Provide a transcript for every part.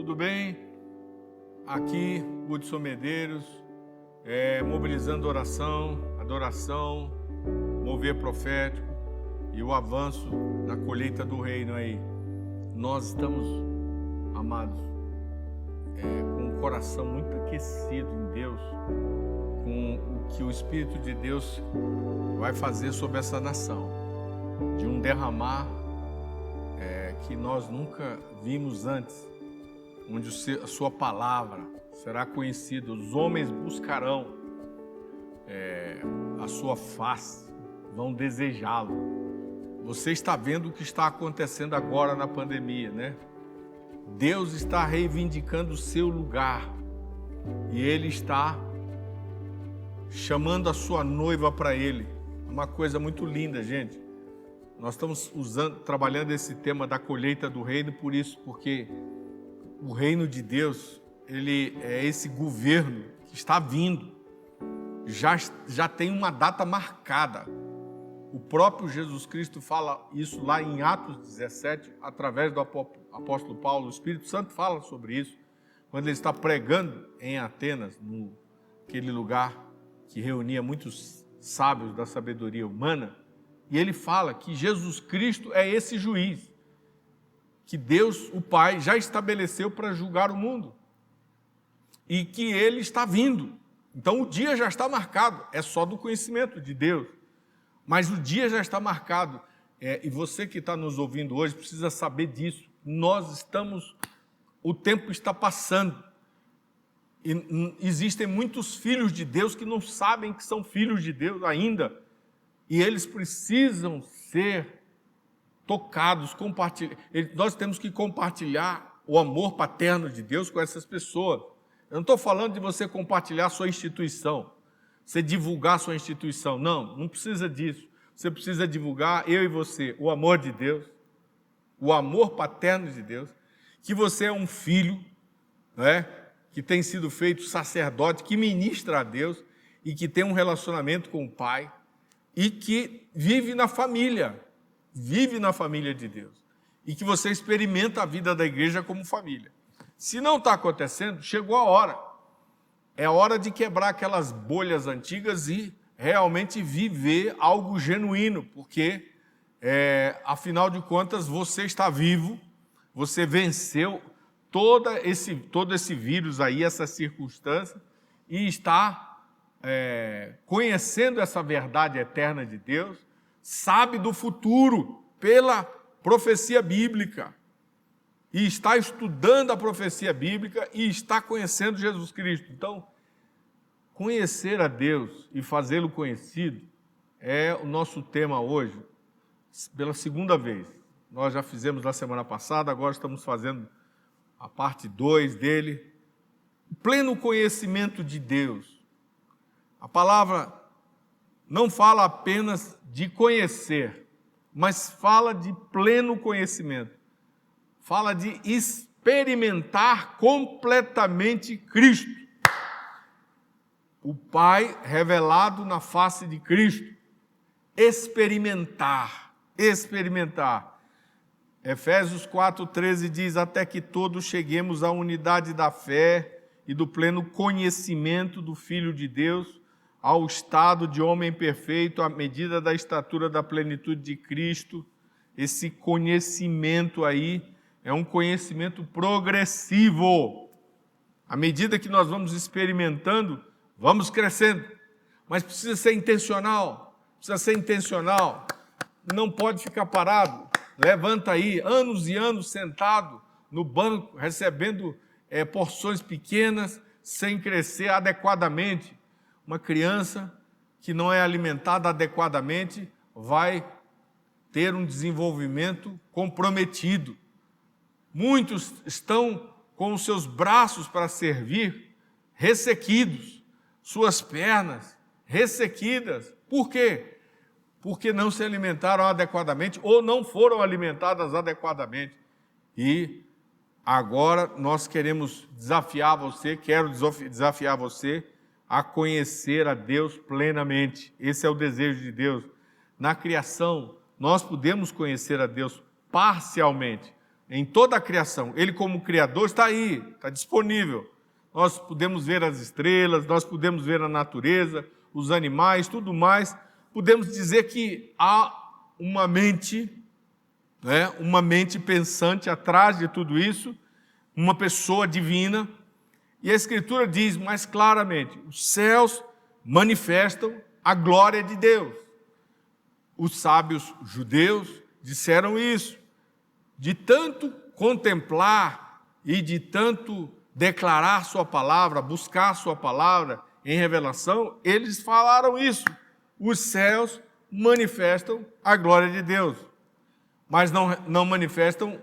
tudo bem? Aqui, Hudson Medeiros, mobilizando oração, adoração, mover profético e o avanço na colheita do reino aí. Nós estamos, amados, com o coração muito aquecido em Deus, com o que o Espírito de Deus vai fazer sobre essa nação, de um derramar que nós nunca vimos antes, onde a sua palavra será conhecida, os homens buscarão a sua face, vão desejá-lo. Você está vendo o que está acontecendo agora na pandemia, né? Deus está reivindicando o seu lugar e Ele está chamando a sua noiva para Ele. Uma coisa muito linda, gente. Nós estamos trabalhando esse tema da colheita do reino por isso, porque o reino de Deus, ele é esse governo que está vindo, já tem uma data marcada. O próprio Jesus Cristo fala isso lá em Atos 17, através do apóstolo Paulo. O Espírito Santo fala sobre isso, quando ele está pregando em Atenas, naquele lugar que reunia muitos sábios da sabedoria humana, e ele fala que Jesus Cristo é esse juiz, que Deus, o Pai, já estabeleceu para julgar o mundo, e que Ele está vindo. Então o dia já está marcado, é só do conhecimento de Deus, mas o dia já está marcado, e você que está nos ouvindo hoje precisa saber disso. O tempo está passando, e existem muitos filhos de Deus que não sabem que são filhos de Deus ainda, e eles precisam ser tocados, nós temos que compartilhar o amor paterno de Deus com essas pessoas. Eu não estou falando de você compartilhar a sua instituição, você divulgar a sua instituição, não precisa disso. Você precisa divulgar, eu e você, o amor de Deus, o amor paterno de Deus, que você é um filho, que tem sido feito sacerdote, que ministra a Deus e que tem um relacionamento com o Pai e que vive na família de Deus, e que você experimenta a vida da igreja como família. Se não está acontecendo, chegou a hora. É hora de quebrar aquelas bolhas antigas e realmente viver algo genuíno, porque, afinal de contas, você está vivo, você venceu todo esse vírus aí, essa circunstância, e está conhecendo essa verdade eterna de Deus, sabe do futuro pela profecia bíblica, e está estudando a profecia bíblica e está conhecendo Jesus Cristo. Então, conhecer a Deus e fazê-lo conhecido é o nosso tema hoje, pela segunda vez. Nós já fizemos na semana passada, agora estamos fazendo a parte 2 dele. O pleno conhecimento de Deus. A palavra não fala apenas de conhecer, mas fala de pleno conhecimento. Fala de experimentar completamente Cristo. O Pai revelado na face de Cristo. Experimentar. Efésios 4,13 diz: até que todos cheguemos à unidade da fé e do pleno conhecimento do Filho de Deus, ao estado de homem perfeito, à medida da estatura da plenitude de Cristo. Esse conhecimento aí é um conhecimento progressivo. À medida que nós vamos experimentando, vamos crescendo. Mas precisa ser intencional. Não pode ficar parado. Levanta aí, anos e anos sentado no banco, recebendo porções pequenas, sem crescer adequadamente. Uma criança que não é alimentada adequadamente vai ter um desenvolvimento comprometido. Muitos estão com os seus braços para servir ressequidos, suas pernas ressequidas. Por quê? Porque não se alimentaram adequadamente ou não foram alimentadas adequadamente. E agora nós quero desafiar você a conhecer a Deus plenamente. Esse é o desejo de Deus. Na criação, nós podemos conhecer a Deus parcialmente. em toda a criação. Ele, como Criador, está aí, está disponível. Nós podemos ver as estrelas, nós podemos ver a natureza, os animais, tudo mais. Podemos dizer que há uma mente, uma mente pensante atrás de tudo isso, uma pessoa divina. E a Escritura diz mais claramente: os céus manifestam a glória de Deus. Os sábios judeus disseram isso. De tanto contemplar e de tanto declarar sua palavra, buscar sua palavra em revelação, eles falaram isso. Os céus manifestam a glória de Deus, mas não manifestam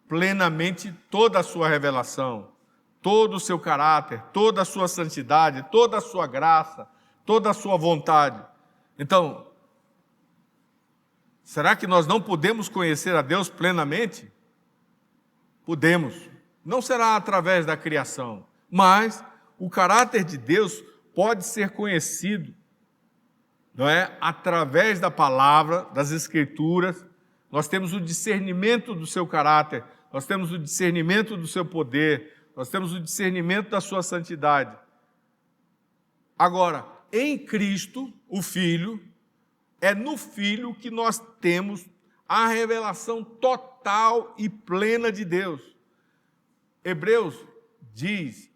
plenamente toda a sua revelação, todo o seu caráter, toda a sua santidade, toda a sua graça, toda a sua vontade. Então, será que nós não podemos conhecer a Deus plenamente? Podemos. Não será através da criação, mas o caráter de Deus pode ser conhecido, através da palavra, das Escrituras. Nós temos o discernimento do seu caráter, nós temos o discernimento do seu poder, nós temos o discernimento da sua santidade. Agora, em Cristo, o Filho, é no Filho que nós temos a revelação total e plena de Deus. Hebreus diz: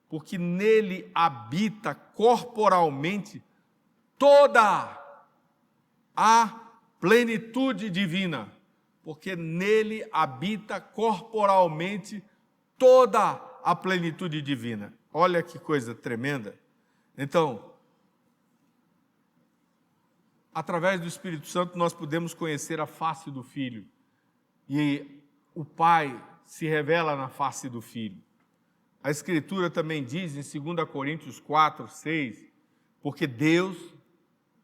porque nele habita corporalmente toda a plenitude divina. Porque nele habita corporalmente toda a plenitude divina. Olha que coisa tremenda. Então, através do Espírito Santo, nós podemos conhecer a face do Filho. E o Pai se revela na face do Filho. A Escritura também diz em 2 Coríntios 4, 6, porque Deus,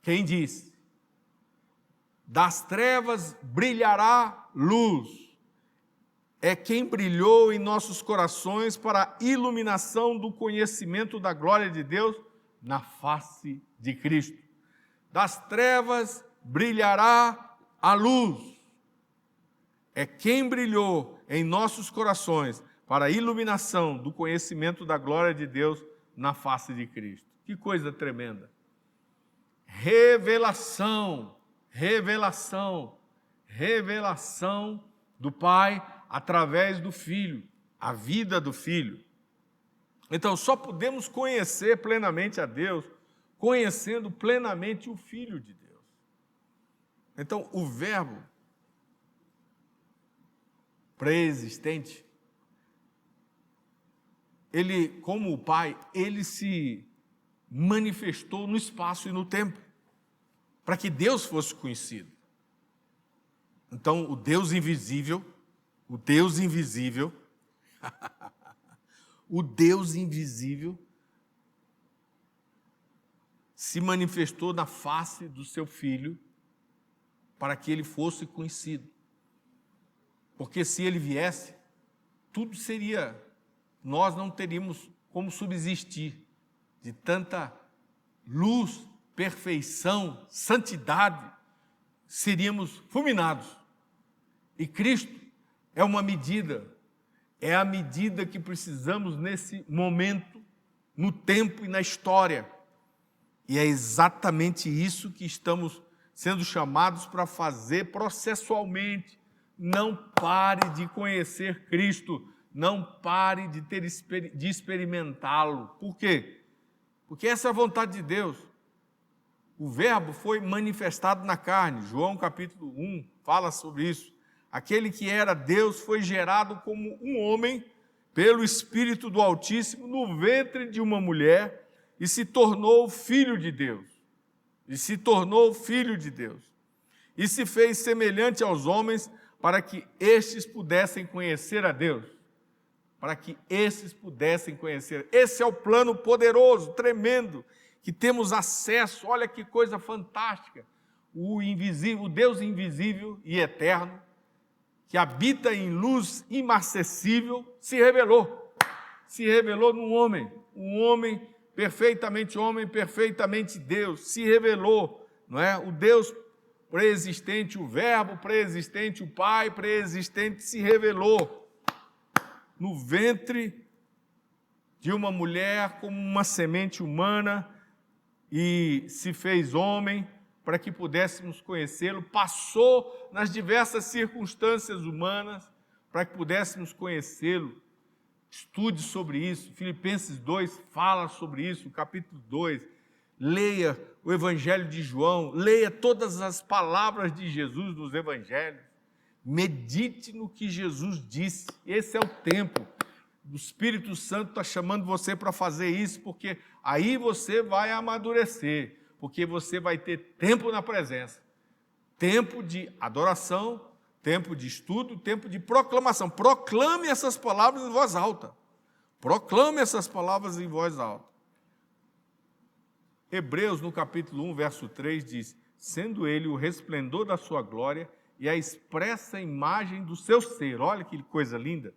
quem diz? Das trevas brilhará luz. É quem brilhou em nossos corações para a iluminação do conhecimento da glória de Deus na face de Cristo. Das trevas brilhará a luz. É quem brilhou em nossos corações para a iluminação do conhecimento da glória de Deus na face de Cristo. Que coisa tremenda! Revelação, revelação, revelação do Pai através do Filho, a vida do Filho. Então, só podemos conhecer plenamente a Deus conhecendo plenamente o Filho de Deus. Então, o Verbo pré-existente, ele, como o Pai, ele se manifestou no espaço e no tempo, para que Deus fosse conhecido. Então, o Deus invisível, o Deus invisível, o Deus invisível se manifestou na face do seu Filho para que ele fosse conhecido. Porque se ele viesse, tudo seria, nós não teríamos como subsistir de tanta luz, perfeição, santidade, seríamos fulminados. E Cristo é uma medida, é a medida que precisamos nesse momento, no tempo e na história. E é exatamente isso que estamos sendo chamados para fazer processualmente. Não pare de conhecer Cristo, não pare de experimentá-lo. Por quê? Porque essa é a vontade de Deus. O Verbo foi manifestado na carne. João capítulo 1 fala sobre isso. Aquele que era Deus foi gerado como um homem pelo Espírito do Altíssimo no ventre de uma mulher e se tornou filho de Deus. E se tornou filho de Deus. E se fez semelhante aos homens para que estes pudessem conhecer a Deus. Para que estes pudessem conhecer. Esse é o plano poderoso, tremendo, que temos acesso. Olha que coisa fantástica. O invisível, o Deus invisível e eterno, que habita em luz inacessível, se revelou. Se revelou num homem. Um homem, perfeitamente Deus. Se revelou, não é? O Deus pré-existente o Verbo, pré-existente o Pai, pré-existente se revelou no ventre de uma mulher como uma semente humana e se fez homem para que pudéssemos conhecê-lo, passou nas diversas circunstâncias humanas para que pudéssemos conhecê-lo. Estude sobre isso, Filipenses 2 fala sobre isso, capítulo 2. Leia o Evangelho de João, leia todas as palavras de Jesus nos Evangelhos. Medite no que Jesus disse. Esse é o tempo. O Espírito Santo está chamando você para fazer isso, porque aí você vai amadurecer, porque você vai ter tempo na presença, tempo de adoração, tempo de estudo, tempo de proclamação. Proclame essas palavras em voz alta. Proclame essas palavras em voz alta. Hebreus, no capítulo 1, verso 3, diz: sendo ele o resplendor da sua glória e a expressa imagem do seu ser. Olha que coisa linda.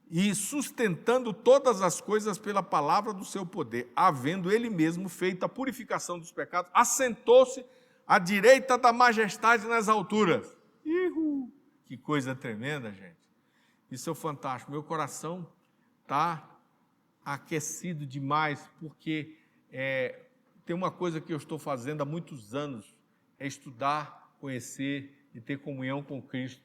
E sustentando todas as coisas pela palavra do seu poder, havendo ele mesmo feito a purificação dos pecados, assentou-se à direita da majestade nas alturas. Que coisa tremenda, gente. Isso é fantástico. Meu coração está aquecido demais, porque tem uma coisa que eu estou fazendo há muitos anos, é estudar, conhecer e ter comunhão com Cristo.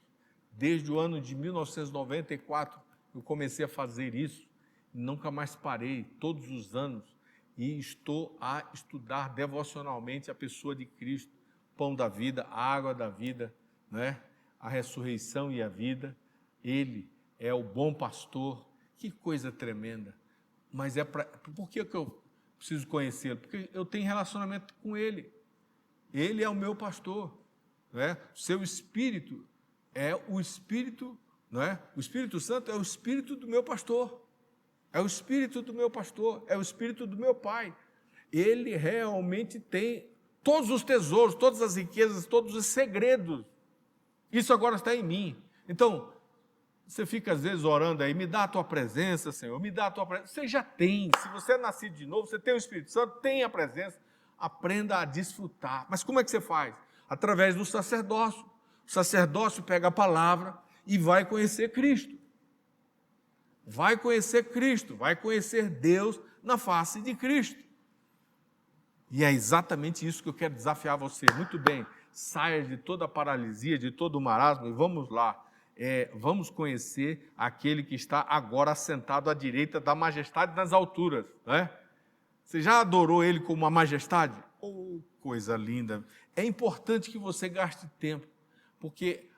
Desde o ano de 1994, eu comecei a fazer isso, nunca mais parei, todos os anos, e estou a estudar devocionalmente a pessoa de Cristo, pão da vida, a água da vida, né? A ressurreição e a vida. Ele é o bom pastor. Que coisa tremenda. Mas por que eu preciso conhecê-lo? Porque eu tenho relacionamento com ele. Ele é o meu pastor, né? O seu Espírito é o Espírito, não é? O Espírito Santo é o Espírito do meu pastor, é o Espírito do meu pastor, é o Espírito do meu Pai. Ele realmente tem todos os tesouros, todas as riquezas, todos os segredos. Isso agora está em mim. Então, você fica às vezes orando aí, me dá a tua presença, Senhor, me dá a tua presença. Você já tem, se você é nascido de novo, você tem o Espírito Santo, tem a presença, aprenda a desfrutar. Mas como é que você faz? Através do sacerdócio. O sacerdócio pega a palavra e vai conhecer Cristo. Vai conhecer Cristo, vai conhecer Deus na face de Cristo. E é exatamente isso que eu quero desafiar você. Muito bem, saia de toda a paralisia, de todo o marasmo e vamos lá. Vamos conhecer aquele que está agora assentado à direita da majestade nas alturas. Né? Você já adorou ele como uma majestade? Oh, coisa linda! É importante que você gaste tempo, porque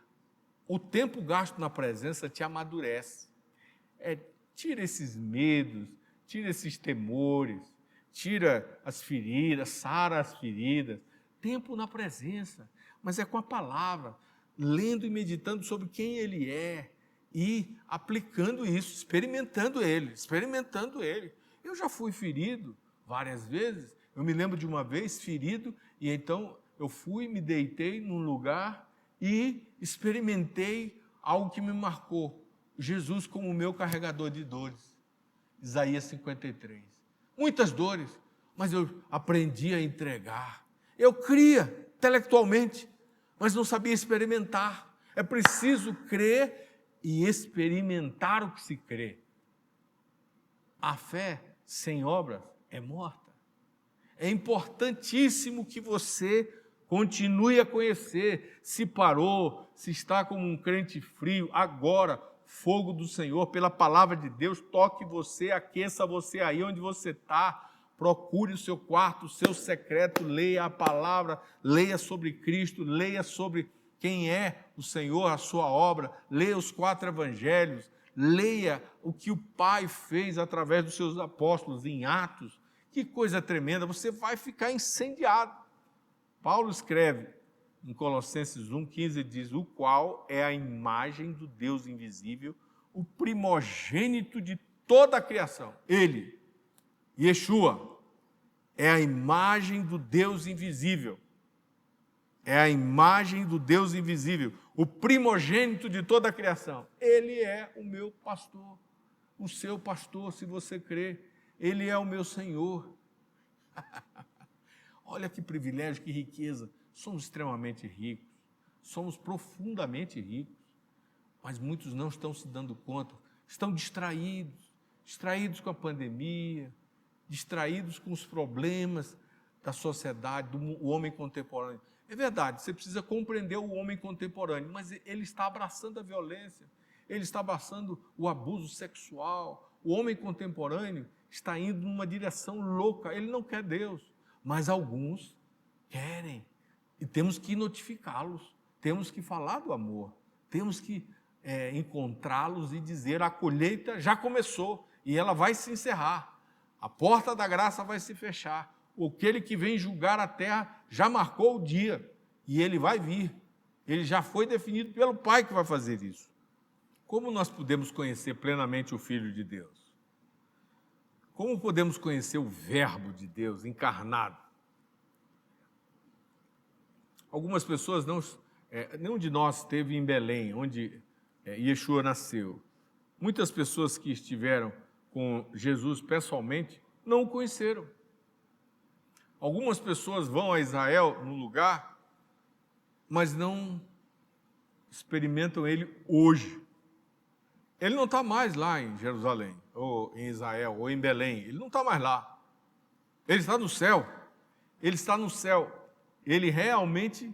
o tempo gasto na presença te amadurece. Tira esses medos, tira esses temores, tira as feridas, sara as feridas. Tempo na presença, mas é com a palavra, lendo e meditando sobre quem ele é e aplicando isso, experimentando ele. Eu já fui ferido várias vezes. Eu me lembro de uma vez ferido e então eu fui, me deitei num lugar e experimentei algo que me marcou. Jesus como o meu carregador de dores. Isaías 53. Muitas dores, mas eu aprendi a entregar. Eu cria intelectualmente, mas não sabia experimentar. É preciso crer e experimentar o que se crê. A fé sem obras é morta. É importantíssimo que você continue a conhecer. Se parou, se está como um crente frio, agora, fogo do Senhor, pela palavra de Deus, toque você, aqueça você aí onde você está. Procure o seu quarto, o seu secreto, leia a palavra, leia sobre Cristo, leia sobre quem é o Senhor, a sua obra, leia os 4 evangelhos, leia o que o Pai fez através dos seus apóstolos em Atos. Que coisa tremenda, você vai ficar incendiado. Paulo escreve em Colossenses 1,15, diz: o qual é a imagem do Deus invisível, o primogênito de toda a criação. Ele, Yeshua, é a imagem do Deus invisível. É a imagem do Deus invisível, o primogênito de toda a criação. Ele é o meu pastor, o seu pastor, se você crê. Ele é o meu Senhor. Olha que privilégio, que riqueza. somos extremamente ricos, somos profundamente ricos, mas muitos não estão se dando conta, estão distraídos com a pandemia, distraídos com os problemas da sociedade, do homem contemporâneo. É verdade, você precisa compreender o homem contemporâneo, mas ele está abraçando a violência, ele está abraçando o abuso sexual. O homem contemporâneo está indo numa direção louca, ele não quer Deus, mas alguns querem. E temos que notificá-los, temos que falar do amor, temos que encontrá-los e dizer: a colheita já começou e ela vai se encerrar, a porta da graça vai se fechar, aquele que vem julgar a terra já marcou o dia e ele vai vir, ele já foi definido pelo Pai que vai fazer isso. Como nós podemos conhecer plenamente o Filho de Deus? Como podemos conhecer o Verbo de Deus encarnado? Algumas pessoas, nenhum de nós esteve em Belém, onde Yeshua nasceu. Muitas pessoas que estiveram com Jesus pessoalmente não o conheceram. Algumas pessoas vão a Israel, no lugar, mas não experimentam ele hoje. Ele não está mais lá em Jerusalém, ou em Israel, ou em Belém. Ele não está mais lá. Ele está no céu. Ele está no céu. Ele realmente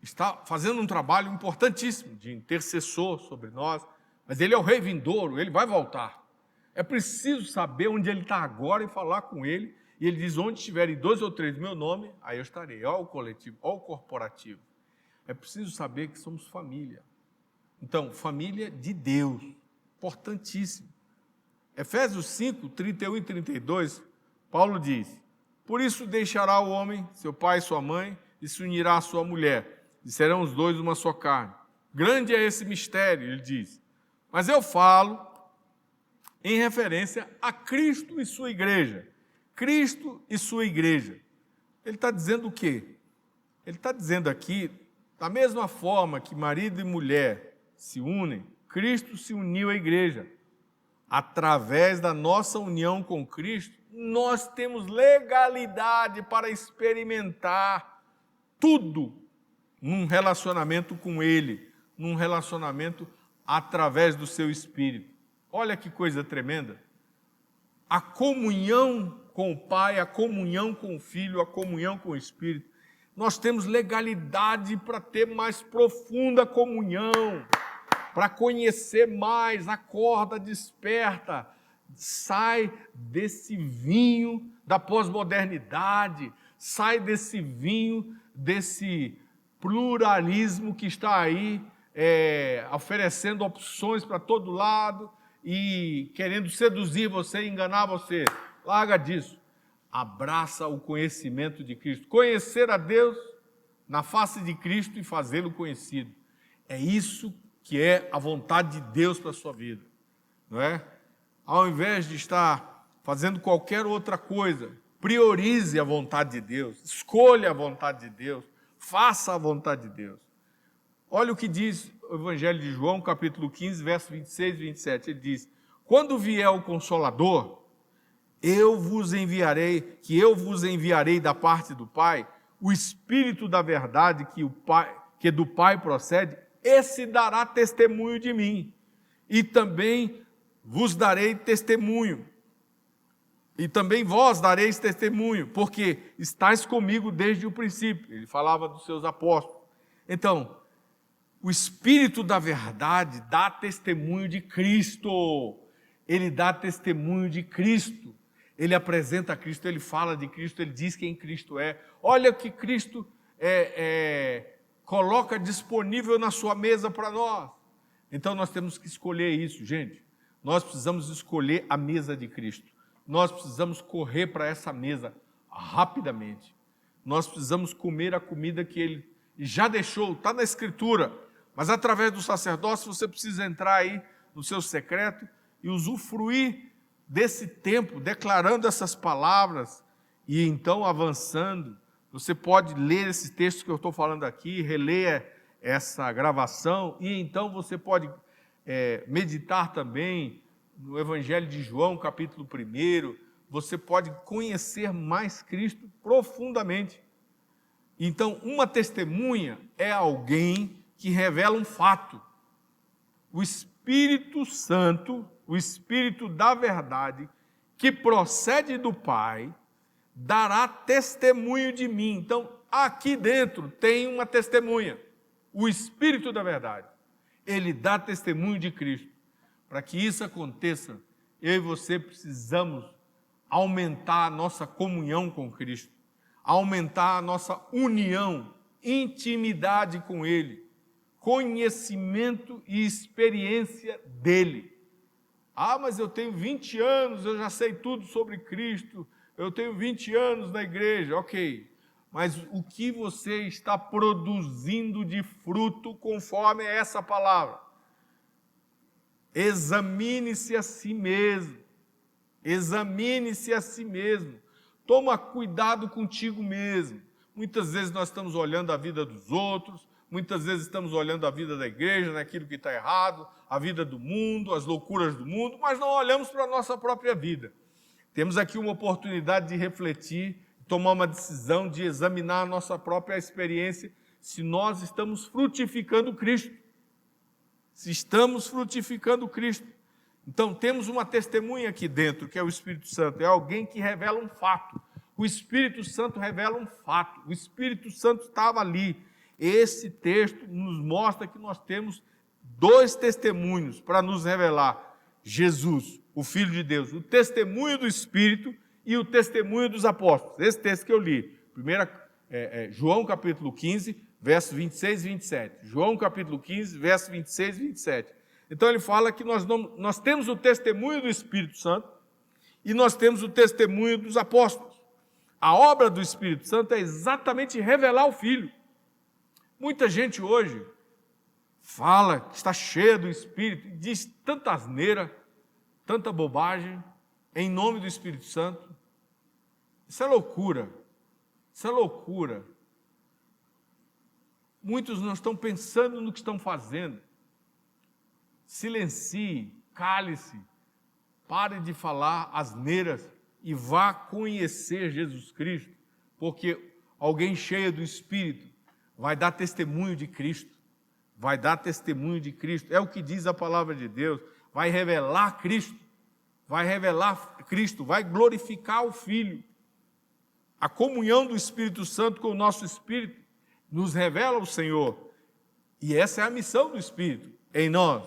está fazendo um trabalho importantíssimo de intercessor sobre nós, mas ele é o rei vindouro, ele vai voltar. É preciso saber onde ele está agora e falar com ele. E ele diz: onde estiverem 2 ou 3 meu nome, aí eu estarei. Olha o coletivo, olha o corporativo. É preciso saber que somos família. Então, família de Deus, importantíssimo. Efésios 5, 31 e 32, Paulo diz: por isso deixará o homem, seu pai e sua mãe, e se unirá à sua mulher, e serão os dois uma só carne. Grande é esse mistério, ele diz. Mas eu falo em referência a Cristo e sua igreja. Cristo e sua igreja. Ele está dizendo o quê? Ele está dizendo aqui, da mesma forma que marido e mulher se unem, Cristo se uniu à igreja. Através da nossa união com Cristo, nós temos legalidade para experimentar tudo num relacionamento com Ele, num relacionamento através do seu Espírito. Olha que coisa tremenda. A comunhão com o Pai, a comunhão com o Filho, a comunhão com o Espírito. Nós temos legalidade para ter mais profunda comunhão, para conhecer mais. Acorda, desperta, sai desse vinho da pós-modernidade, sai desse vinho, desse pluralismo que está aí, oferecendo opções para todo lado e querendo seduzir você, enganar você. Larga disso. Abraça o conhecimento de Cristo. Conhecer a Deus na face de Cristo e fazê-lo conhecido. É isso que é a vontade de Deus para a sua vida, não é? Ao invés de estar fazendo qualquer outra coisa, priorize a vontade de Deus, escolha a vontade de Deus, faça a vontade de Deus. Olha o que diz o Evangelho de João, capítulo 15, versos 26 e 27. Ele diz: quando vier o Consolador, eu vos enviarei da parte do Pai, o Espírito da verdade que do Pai procede, esse dará testemunho de mim, e também vos darei testemunho, e também vós dareis testemunho, porque estáis comigo desde o princípio. Ele falava dos seus apóstolos. Então, o Espírito da verdade dá testemunho de Cristo, ele dá testemunho de Cristo, ele apresenta Cristo, ele fala de Cristo, ele diz quem Cristo é. Olha o que Cristo coloca disponível na sua mesa para nós. Então nós temos que escolher isso, gente. Nós precisamos escolher a mesa de Cristo. Nós precisamos correr para essa mesa rapidamente. Nós precisamos comer a comida que Ele já deixou, está na Escritura. Mas através do sacerdócio você precisa entrar aí no seu secreto e usufruir desse tempo, declarando essas palavras e então avançando. Você pode ler esses textos que eu estou falando aqui, reler essa gravação, e então você pode meditar também no Evangelho de João, capítulo 1, você pode conhecer mais Cristo profundamente. Então, uma testemunha é alguém que revela um fato. O Espírito Santo, o Espírito da verdade, que procede do Pai, dará testemunho de mim. Então, aqui dentro tem uma testemunha, o Espírito da verdade. Ele dá testemunho de Cristo. Para que isso aconteça, eu e você precisamos aumentar a nossa comunhão com Cristo, aumentar a nossa união, intimidade com Ele, conhecimento e experiência dEle. Ah, mas eu tenho 20 anos, eu já sei tudo sobre Cristo, eu tenho 20 anos na igreja, ok. Mas o que você está produzindo de fruto conforme essa palavra? Examine-se a si mesmo. Examine-se a si mesmo. Toma cuidado contigo mesmo. Muitas vezes nós estamos olhando a vida dos outros, muitas vezes estamos olhando a vida da igreja, naquilo que está errado, a vida do mundo, as loucuras do mundo, mas não olhamos para a nossa própria vida. Temos aqui uma oportunidade de refletir, tomar uma decisão, de examinar a nossa própria experiência, se nós estamos frutificando Cristo. Se estamos frutificando Cristo. Então, temos uma testemunha aqui dentro, que é o Espírito Santo. É alguém que revela um fato. O Espírito Santo revela um fato. O Espírito Santo estava ali. Esse texto nos mostra que nós temos dois testemunhos para nos revelar. Jesus, o Filho de Deus, o testemunho do Espírito e o testemunho dos apóstolos. Esse texto que eu li, João capítulo 15, versos 26 e 27. João capítulo 15, versos 26 e 27. Então ele fala que nós temos o testemunho do Espírito Santo e nós temos o testemunho dos apóstolos. A obra do Espírito Santo é exatamente revelar o Filho. Muita gente hoje fala que está cheia do Espírito, diz tanta asneira, tanta bobagem, em nome do Espírito Santo. Isso é loucura. Isso é loucura. Muitos não estão pensando no que estão fazendo. Silencie, cale-se, pare de falar asneiras e vá conhecer Jesus Cristo, porque alguém cheio do Espírito vai dar testemunho de Cristo, vai dar testemunho de Cristo, é o que diz a palavra de Deus, vai revelar Cristo, vai glorificar o Filho. A comunhão do Espírito Santo com o nosso Espírito nos revela o Senhor, e essa é a missão do Espírito em nós,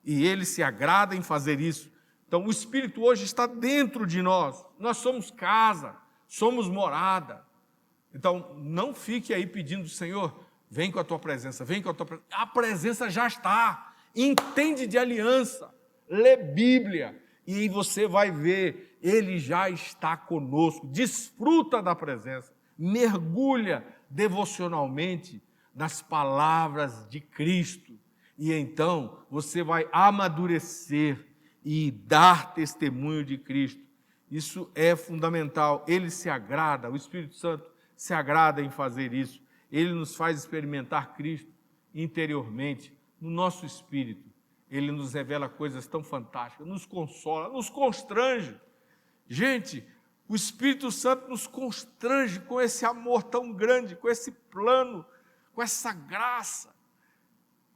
e Ele se agrada em fazer isso. Então o Espírito hoje está dentro de nós, nós somos casa, somos morada. Então não fique aí pedindo, Senhor, vem com a tua presença, vem com a tua presença. A presença já está, entende de aliança, lê Bíblia, e aí você vai ver, Ele já está conosco, desfruta da presença, mergulha devocionalmente nas palavras de Cristo, e então você vai amadurecer e dar testemunho de Cristo. Isso é fundamental, Ele se agrada, o Espírito Santo se agrada em fazer isso, Ele nos faz experimentar Cristo interiormente, no nosso espírito. Ele nos revela coisas tão fantásticas, nos consola, nos constrange. Gente, o Espírito Santo nos constrange com esse amor tão grande, com esse plano, com essa graça.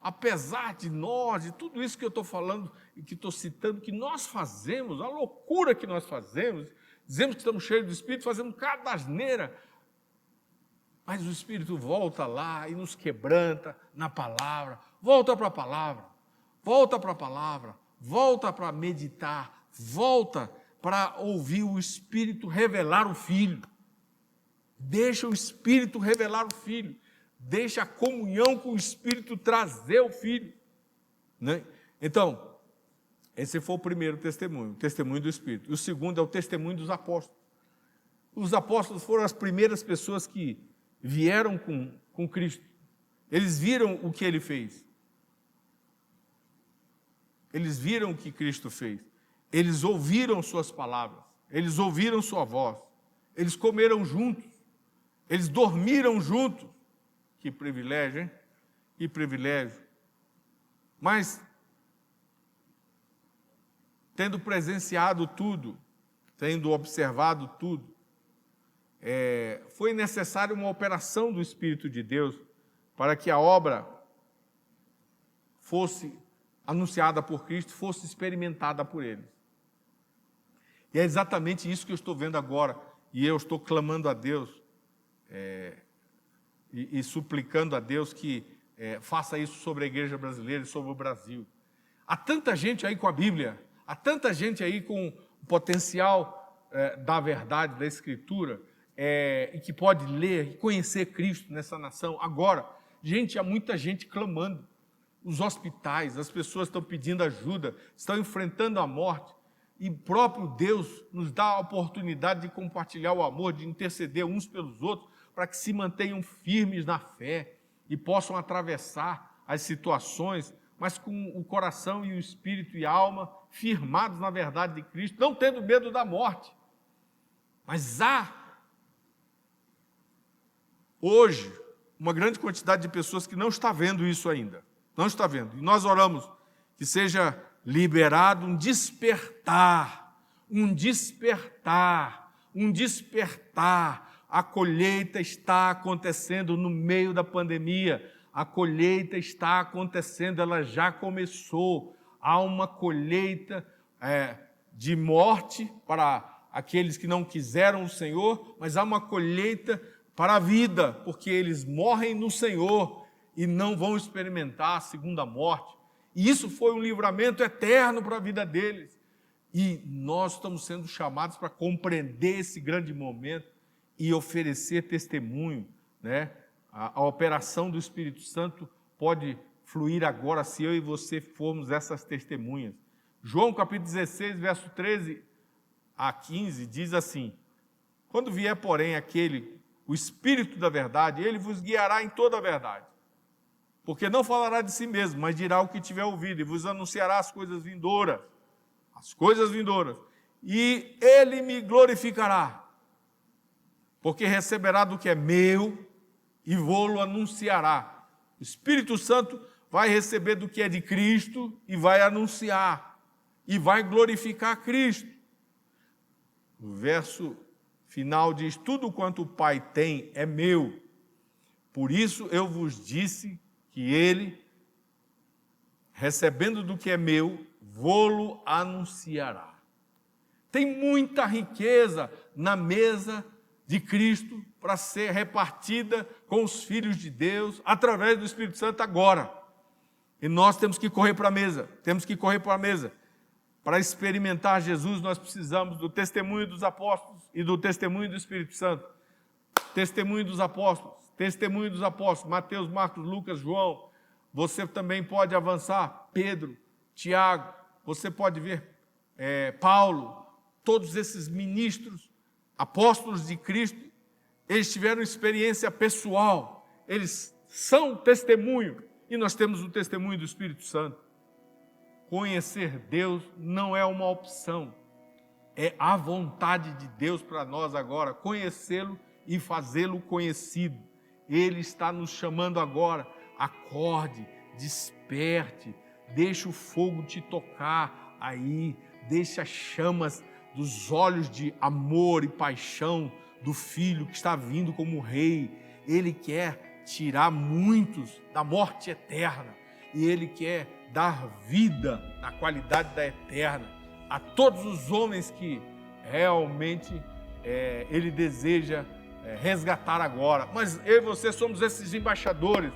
Apesar de nós, de tudo isso que eu estou falando e que estou citando, que nós fazemos, a loucura que nós fazemos, dizemos que estamos cheios do Espírito, fazemos cada asneira, mas o Espírito volta lá e nos quebranta na palavra, volta para a palavra, volta para a palavra, volta para meditar, volta para ouvir o Espírito revelar o Filho. Deixa o Espírito revelar o Filho. Deixa a comunhão com o Espírito trazer o Filho. Né? Então, esse foi o primeiro testemunho, o testemunho do Espírito. E o segundo é o testemunho dos apóstolos. Os apóstolos foram as primeiras pessoas que vieram com Cristo. Eles viram o que Ele fez. Eles viram o que Cristo fez. Eles ouviram suas palavras. Eles ouviram sua voz. Eles comeram juntos. Eles dormiram juntos. Que privilégio, hein? Que privilégio. Mas, tendo presenciado tudo, tendo observado tudo, foi necessária uma operação do Espírito de Deus para que a obra fosse anunciada por Cristo, fosse experimentada por eles. E é exatamente isso que eu estou vendo agora, e eu estou clamando a Deus e suplicando a Deus que faça isso sobre a igreja brasileira e sobre o Brasil. Há tanta gente aí com a Bíblia, há tanta gente aí com o potencial da verdade, da Escritura, e que pode ler e conhecer Cristo nessa nação. Agora, há muita gente clamando. Os hospitais, as pessoas estão pedindo ajuda, estão enfrentando a morte, e próprio Deus nos dá a oportunidade de compartilhar o amor, de interceder uns pelos outros, para que se mantenham firmes na fé e possam atravessar as situações, mas com o coração e o espírito e a alma firmados na verdade de Cristo, não tendo medo da morte. Mas há hoje uma grande quantidade de pessoas que não está vendo isso ainda. Não está vendo. E nós oramos que seja liberado um despertar. A colheita está acontecendo no meio da pandemia. A colheita está acontecendo, ela já começou. Há uma colheita de morte para aqueles que não quiseram o Senhor, mas há uma colheita para a vida, porque eles morrem no Senhor e não vão experimentar a segunda morte. E isso foi um livramento eterno para a vida deles. E nós estamos sendo chamados para compreender esse grande momento e oferecer testemunho, né? A operação do Espírito Santo pode fluir agora se eu e você formos essas testemunhas. João capítulo 16, verso 13 a 15, diz assim: quando vier, porém, o Espírito da verdade, ele vos guiará em toda a verdade. Porque não falará de si mesmo, mas dirá o que tiver ouvido, e vos anunciará as coisas vindouras. E ele me glorificará, porque receberá do que é meu e vô-lo anunciará. O Espírito Santo vai receber do que é de Cristo e vai anunciar, e vai glorificar Cristo. O verso final diz: tudo quanto o Pai tem é meu, por isso eu vos disse que ele, recebendo do que é meu, vô-lo anunciará. Tem muita riqueza na mesa de Cristo para ser repartida com os filhos de Deus, através do Espírito Santo agora. E nós temos que correr para a mesa. Para experimentar Jesus, nós precisamos do testemunho dos apóstolos e do testemunho do Espírito Santo. Testemunho dos apóstolos, Mateus, Marcos, Lucas, João. Você também pode avançar, Pedro, Tiago, você pode ver Paulo, todos esses ministros, apóstolos de Cristo, eles tiveram experiência pessoal, eles são testemunho, e nós temos o testemunho do Espírito Santo. Conhecer Deus não é uma opção, é a vontade de Deus para nós agora, conhecê-lo e fazê-lo conhecido. Ele está nos chamando agora. Acorde, desperte, deixa o fogo te tocar aí, deixa as chamas dos olhos de amor e paixão do Filho que está vindo como Rei. Ele quer tirar muitos da morte eterna e Ele quer dar vida na qualidade da eterna a todos os homens que realmente Ele deseja resgatar agora. Mas eu e você somos esses embaixadores.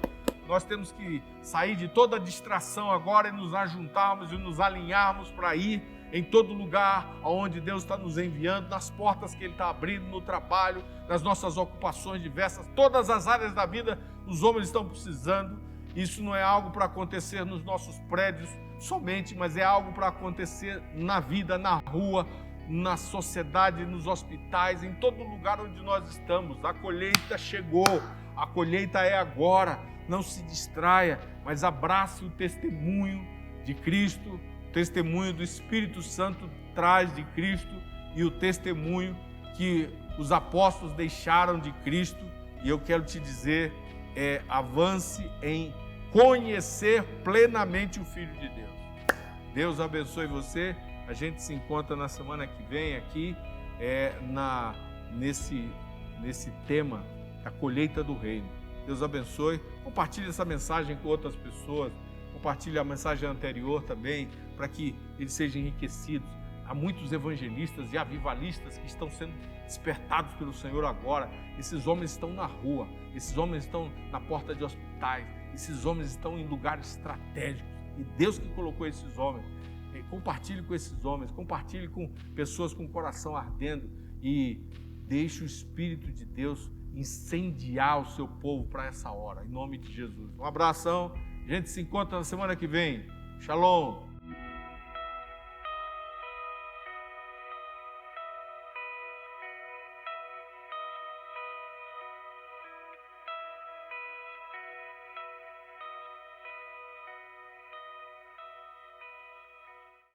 Nós temos que sair de toda a distração agora e nos ajuntarmos e nos alinharmos para ir em todo lugar aonde Deus está nos enviando, nas portas que Ele está abrindo, no trabalho, nas nossas ocupações diversas, todas as áreas da vida os homens estão precisando. Isso não é algo para acontecer nos nossos prédios somente, mas é algo para acontecer na vida, na rua, na sociedade, nos hospitais, em todo lugar onde nós estamos. A colheita chegou, a colheita é agora. Não se distraia, mas abrace o testemunho de Cristo, o testemunho do Espírito Santo traz de Cristo e o testemunho que os apóstolos deixaram de Cristo. E eu quero te dizer, avance em conhecer plenamente o Filho de Deus. Deus abençoe você. A gente se encontra na semana que vem aqui, nesse tema da colheita do reino. Deus abençoe. Compartilhe essa mensagem com outras pessoas. Compartilhe a mensagem anterior também, para que eles sejam enriquecidos. Há muitos evangelistas e avivalistas que estão sendo despertados pelo Senhor agora. Esses homens estão na rua, esses homens estão na porta de hospitais, esses homens estão em lugares estratégicos. E Deus que colocou esses homens. Compartilhe com esses homens, compartilhe com pessoas com o coração ardendo e deixe o Espírito de Deus incendiar o seu povo para essa hora, em nome de Jesus. Um abração, a gente se encontra na semana que vem. Shalom!